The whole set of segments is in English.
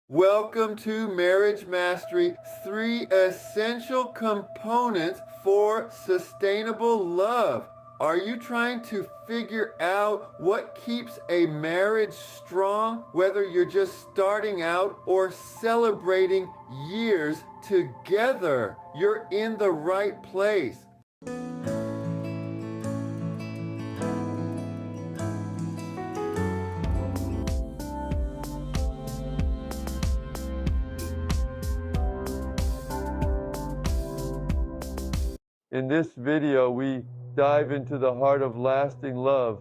Welcome to Marriage Mastery, 3 essential components for sustainable love. Are you trying to figure out what keeps a marriage strong, whether you're just starting out or celebrating years together? You're in the right place. In this video, we dive into the heart of lasting love,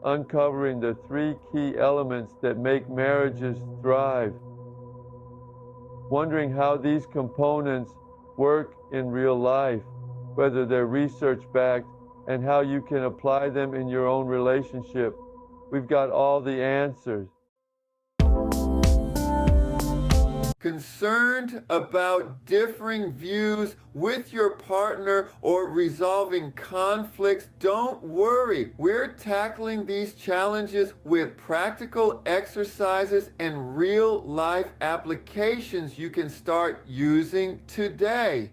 uncovering the 3 key elements that make marriages thrive. Wondering how these components work in real life, whether they're research-backed, and how you can apply them in your own relationship. We've got all the answers. Concerned about differing views with your partner or resolving conflicts? Don't worry. We're tackling these challenges with practical exercises and real-life applications you can start using today.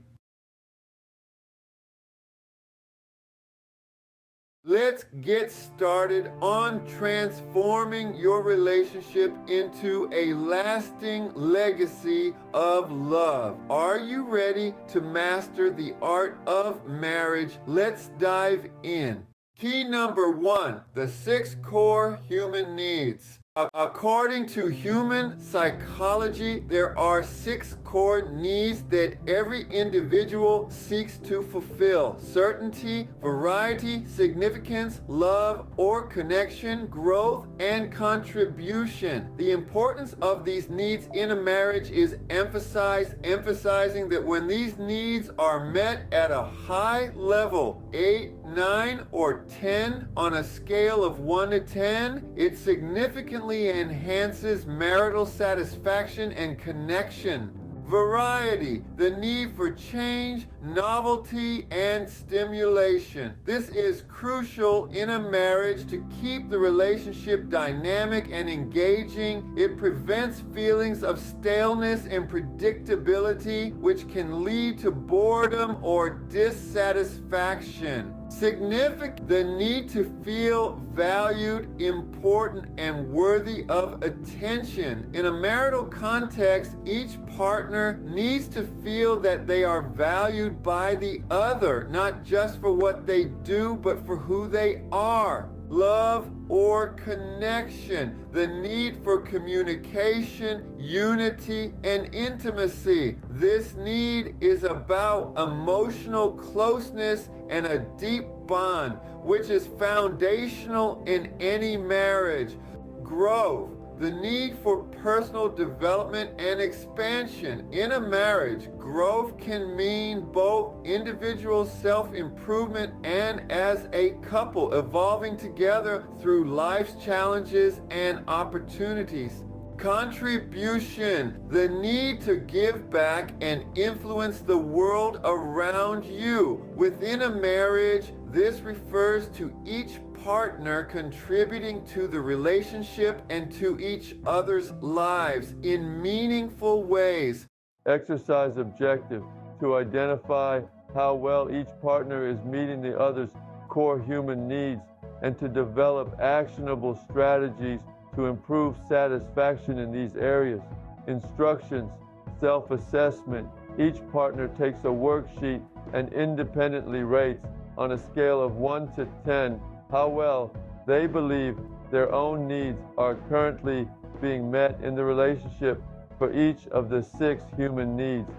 Let's get started on transforming your relationship into a lasting legacy of love. Are you ready to master the art of marriage? Let's dive in. Key number 1, the 6 core human needs. According to human psychology, there are 6 core needs that every individual seeks to fulfill: certainty, variety, significance, love or connection, growth, and contribution. The importance of these needs in a marriage is emphasizing that when these needs are met at a high level, 8, 9, or 10 on a scale of 1 to 10, it significantly enhances marital satisfaction and connection. Variety, the need for change, novelty, and stimulation. This is crucial in a marriage to keep the relationship dynamic and engaging. It prevents feelings of staleness and predictability, which can lead to boredom or dissatisfaction. Significant, the need to feel valued, important, and worthy of attention. In a marital context, each partner needs to feel that they are valued by the other, not just for what they do, but for who they are. Love or connection, the need for communication, unity, and intimacy. This need is about emotional closeness and a deep bond, which is foundational in any marriage. Growth, the need for personal development and expansion. In a marriage, growth can mean both individual self-improvement and as a couple evolving together through life's challenges and opportunities. Contribution, the need to give back and influence the world around you. Within a marriage, this refers to each partner contributing to the relationship and to each other's lives in meaningful ways. Exercise objective, to identify how well each partner is meeting the other's core human needs and to develop actionable strategies to improve satisfaction in these areas. Instructions, self-assessment. Each partner takes a worksheet and independently rates on a scale of 1 to 10 how well they believe their own needs are currently being met in the relationship for each of the 6 human needs.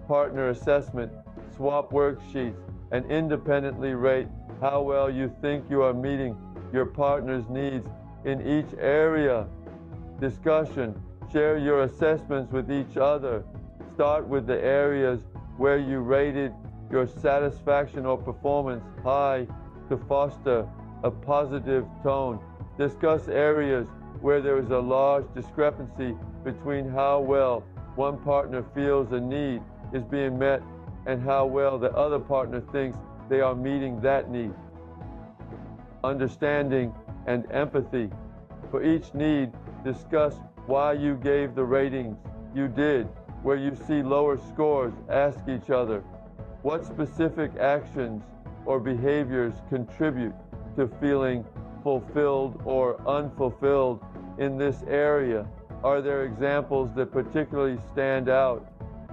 Partner assessment, swap worksheets, and independently rate how well you think you are meeting your partner's needs in each area. Discussion, share your assessments with each other. Start with the areas where you rated your satisfaction or performance high to foster a positive tone. Discuss areas where there is a large discrepancy between how well one partner feels a need is being met and how well the other partner thinks they are meeting that need. Understanding and empathy. For each need, discuss why you gave the ratings you did. Where you see lower scores, ask each other, what specific actions or behaviors contribute to feeling fulfilled or unfulfilled in this area? Are there examples that particularly stand out?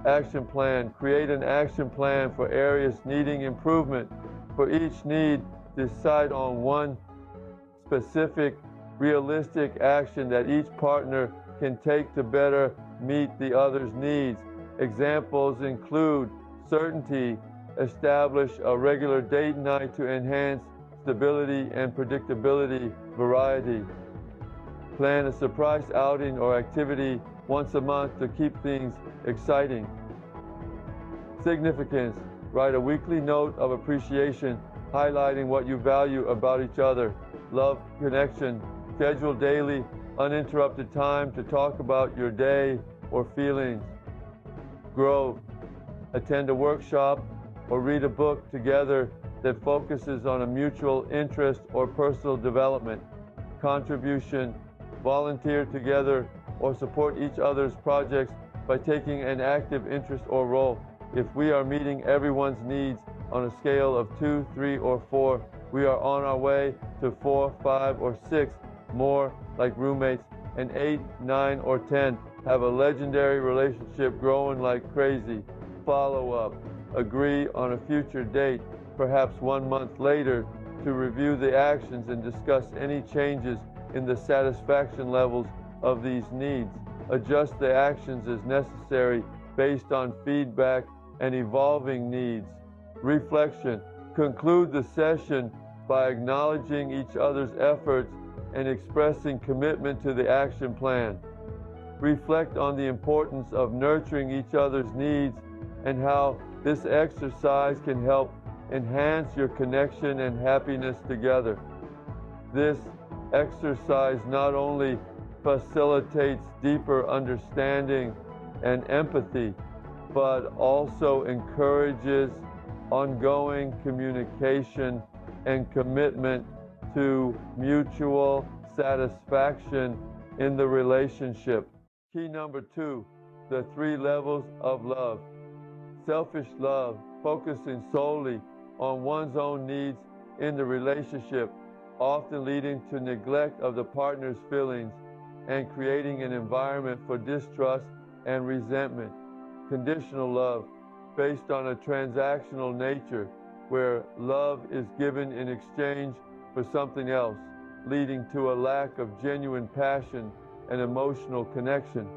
Action plan. Create an action plan for areas needing improvement. For each need, decide on one specific, realistic action that each partner can take to better meet the other's needs. Examples include certainty, establish a regular date night to enhance stability and predictability, variety. Plan a surprise outing or activity once a month to keep things exciting. Significance. Write a weekly note of appreciation, highlighting what you value about each other. Love connection. Schedule daily, uninterrupted time to talk about your day or feelings. Growth. Attend a workshop or read a book together that focuses on a mutual interest or personal development. Contribution. Volunteer together or support each other's projects by taking an active interest or role. If we are meeting everyone's needs on a scale of 2, 3, or 4, we are on our way to 4, 5, or 6 more like roommates, and 8, 9, or 10 have a legendary relationship growing like crazy. Follow up. Agree on a future date, perhaps 1 month later, to review the actions and discuss any changes in the satisfaction levels of these needs. Adjust the actions as necessary based on feedback and evolving needs. Reflection. Conclude the session by acknowledging each other's efforts and expressing commitment to the action plan. Reflect on the importance of nurturing each other's needs and how this exercise can help enhance your connection and happiness together. This exercise not only facilitates deeper understanding and empathy, but also encourages ongoing communication and commitment to mutual satisfaction in the relationship. Key number 2, the 3 levels of love. Selfish love, focusing solely on one's own needs in the relationship, often leading to neglect of the partner's feelings and creating an environment for distrust and resentment. Conditional love, based on a transactional nature, where love is given in exchange for something else, leading to a lack of genuine passion and emotional connection.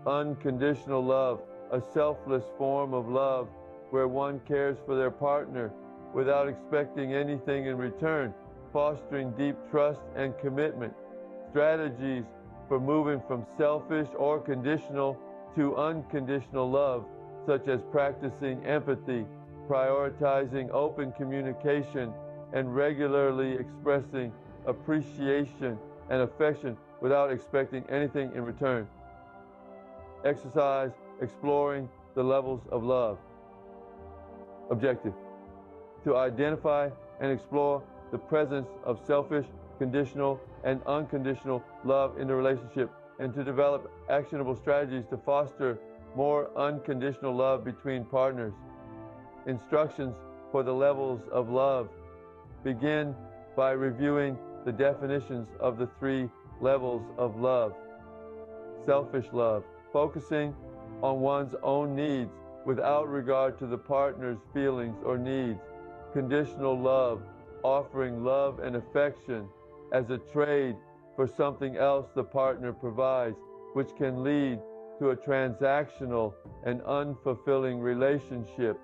Unconditional love, a selfless form of love where one cares for their partner without expecting anything in return, fostering deep trust and commitment. Strategies for moving from selfish or conditional to unconditional love, such as practicing empathy, prioritizing open communication, and regularly expressing appreciation and affection without expecting anything in return. Exercise exploring the levels of love. Objective: to identify and explore the presence of selfish, conditional, and unconditional love in the relationship, and to develop actionable strategies to foster more unconditional love between partners. Instructions for the levels of love. Begin by reviewing the definitions of the 3 levels of love. Selfish love, focusing on one's own needs without regard to the partner's feelings or needs. Conditional love, offering love and affection as a trade for something else the partner provides, which can lead to a transactional and unfulfilling relationship.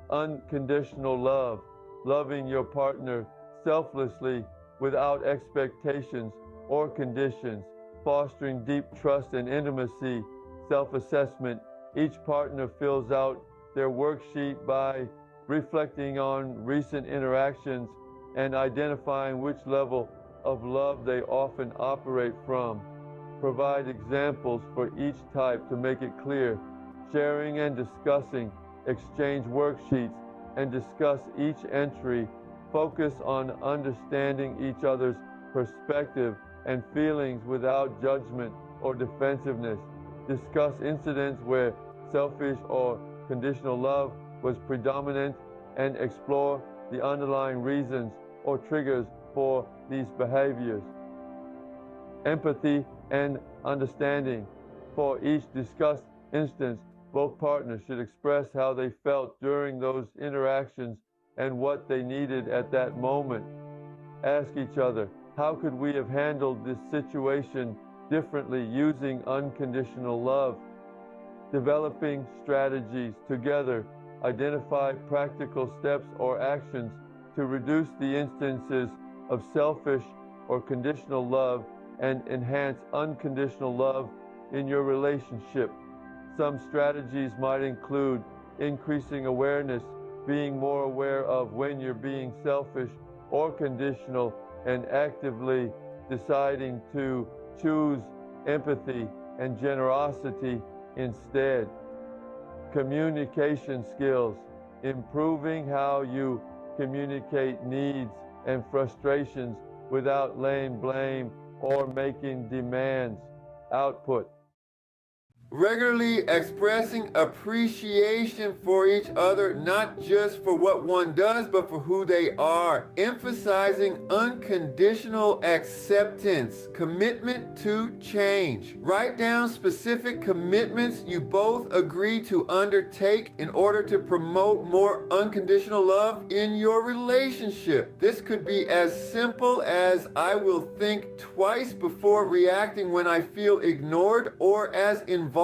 Unconditional love, loving your partner selflessly without expectations or conditions, fostering deep trust and intimacy. Self-assessment. Each partner fills out their worksheet by reflecting on recent interactions and identifying which level of love they often operate from. Provide examples for each type to make it clear. Sharing and discussing. Exchange worksheets and discuss each entry. Focus on understanding each other's perspective and feelings without judgment or defensiveness. discuss incidents where selfish or conditional love was predominant, and explore the underlying reasons or triggers for these behaviors. Empathy and understanding. For each discussed instance, both partners should express how they felt during those interactions and what they needed at that moment. Ask each other, how could we have handled this situation differently using unconditional love? Developing strategies together. Identify practical steps or actions to reduce the instances of selfish or conditional love and enhance unconditional love in your relationship. Some strategies might include increasing awareness, being more aware of when you're being selfish or conditional, and actively deciding to choose empathy and generosity instead. Communication skills. Improving how you communicate needs and frustrations without laying blame or making demands. Output. Regularly expressing appreciation for each other, not just for what one does, but for who they are. Emphasizing unconditional acceptance, commitment to change. Write down specific commitments you both agree to undertake in order to promote more unconditional love in your relationship. This could be as simple as I will think twice before reacting when I feel ignored, or as involved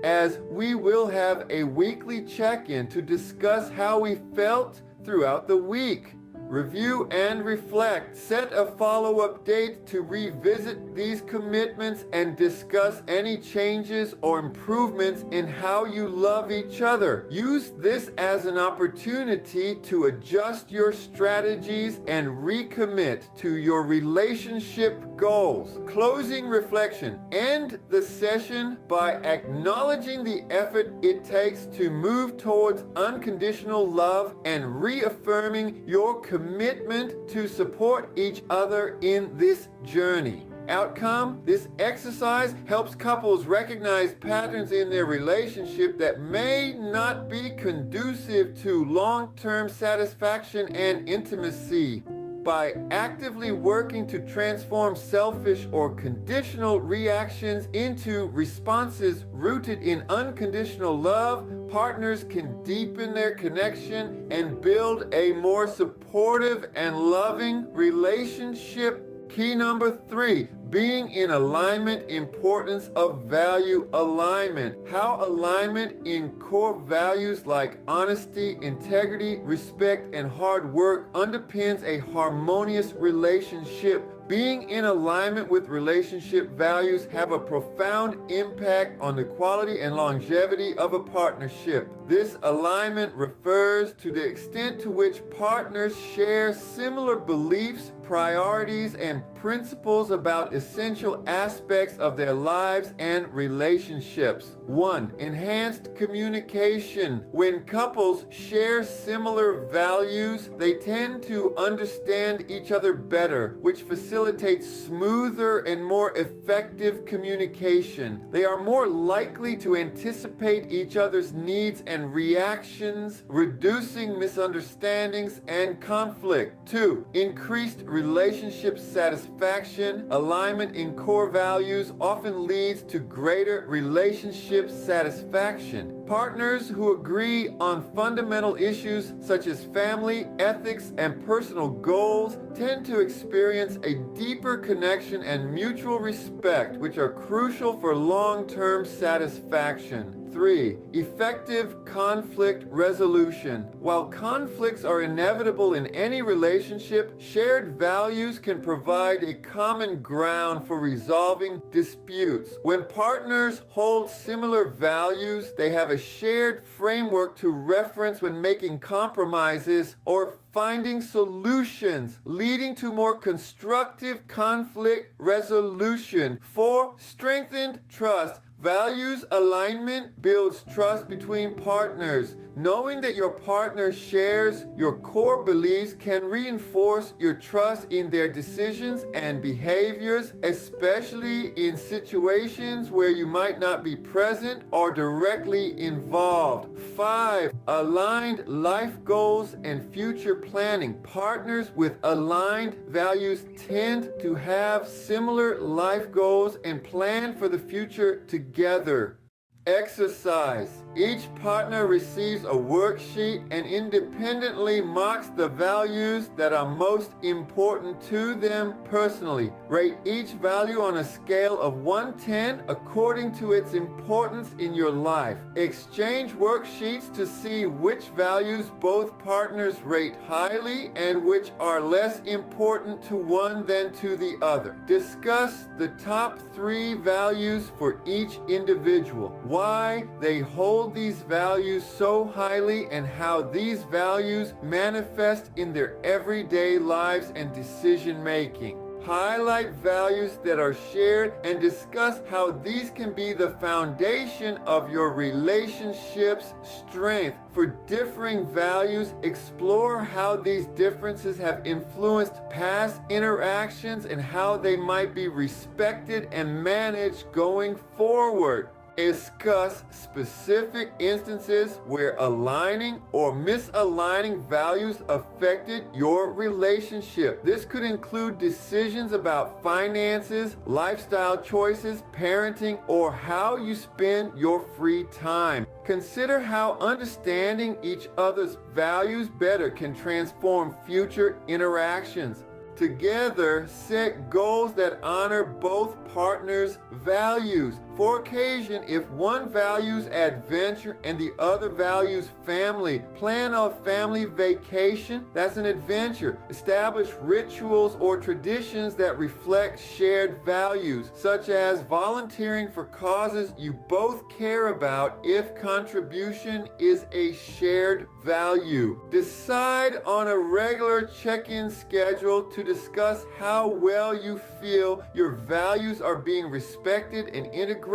as we will have a weekly check-in to discuss how we felt throughout the week. Review and reflect. Set a follow-up date to revisit these commitments and discuss any changes or improvements in how you love each other. Use this as an opportunity to adjust your strategies and recommit to your relationship goals. Closing reflection. End the session by acknowledging the effort it takes to move towards unconditional love and reaffirming your commitment to support each other in this journey. Outcome: this exercise helps couples recognize patterns in their relationship that may not be conducive to long-term satisfaction and intimacy. By actively working to transform selfish or conditional reactions into responses rooted in unconditional love, partners can deepen their connection and build a more supportive and loving relationship. Key number 3, being in alignment. Importance of value alignment. How alignment in core values like honesty, integrity, respect, and hard work underpins a harmonious relationship. Being in alignment with relationship values have a profound impact on the quality and longevity of a partnership. This alignment refers to the extent to which partners share similar beliefs, priorities, and principles about essential aspects of their lives and relationships. 1. Enhanced communication. When couples share similar values, they tend to understand each other better, which facilitates smoother and more effective communication. They are more likely to anticipate each other's needs and reactions, reducing misunderstandings and conflict. 2. Increased relationship satisfaction. Alignment in core values often leads to greater relationship satisfaction. Partners who agree on fundamental issues such as family, ethics, and personal goals tend to experience a deeper connection and mutual respect, which are crucial for long-term satisfaction. 3. Effective conflict resolution. While conflicts are inevitable in any relationship, shared values can provide a common ground for resolving disputes. When partners hold similar values, they have a shared framework to reference when making compromises or finding solutions leading to more constructive conflict resolution. 4. Strengthened trust. Values alignment builds trust between partners. Knowing that your partner shares your core beliefs can reinforce your trust in their decisions and behaviors, especially in situations where you might not be present or directly involved. 5. Aligned life goals and future planning. Partners with aligned values tend to have similar life goals and plan for the future together. Exercise. Each partner receives a worksheet and independently marks the values that are most important to them personally. Rate each value on a scale of 1 to 10 according to its importance in your life. Exchange worksheets to see which values both partners rate highly and which are less important to one than to the other. Discuss the top 3 values for each individual. Why they hold these values so highly and how these values manifest in their everyday lives and decision making. Highlight values that are shared and discuss how these can be the foundation of your relationship's strength. For differing values, explore how these differences have influenced past interactions and how they might be respected and managed going forward. Discuss specific instances where aligning or misaligning values affected your relationship. This could include decisions about finances, lifestyle choices, parenting, or how you spend your free time. Consider how understanding each other's values better can transform future interactions. Together, set goals that honor both partners' values. For occasion, if one values adventure and the other values family, plan a family vacation. That's an adventure. Establish rituals or traditions that reflect shared values, such as volunteering for causes you both care about if contribution is a shared value. Decide on a regular check-in schedule to discuss how well you feel your values are being respected and integrated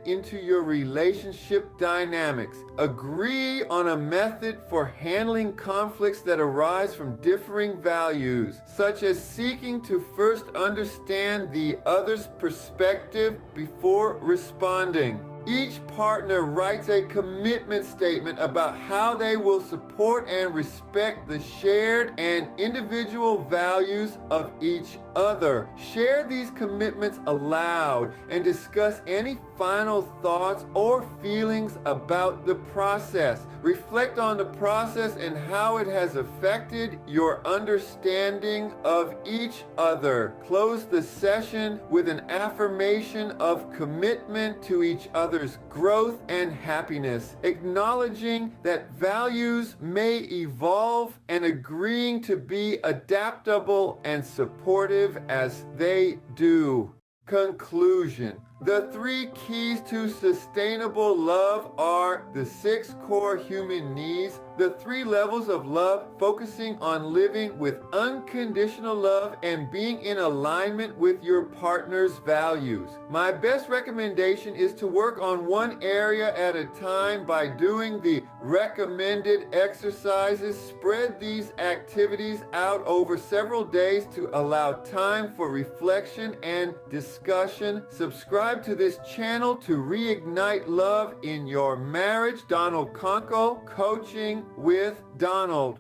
into your relationship dynamics. Agree on a method for handling conflicts that arise from differing values, such as seeking to first understand the other's perspective before responding. Each partner writes a commitment statement about how they will support and respect the shared and individual values of each other. Share these commitments aloud and discuss any final thoughts or feelings about the process. Reflect on the process and how it has affected your understanding of each other. Close the session with an affirmation of commitment to each other's growth and happiness, acknowledging that values may evolve and agreeing to be adaptable and supportive as they do. Conclusion. The 3 keys to sustainable love are the 6 core human needs, the 3 levels of love, focusing on living with unconditional love and being in alignment with your partner's values. My best recommendation is to work on one area at a time by doing the recommended exercises. Spread these activities out over several days to allow time for reflection and discussion. Subscribe to this channel to reignite love in your marriage. Donald Conco, Coaching with Donald.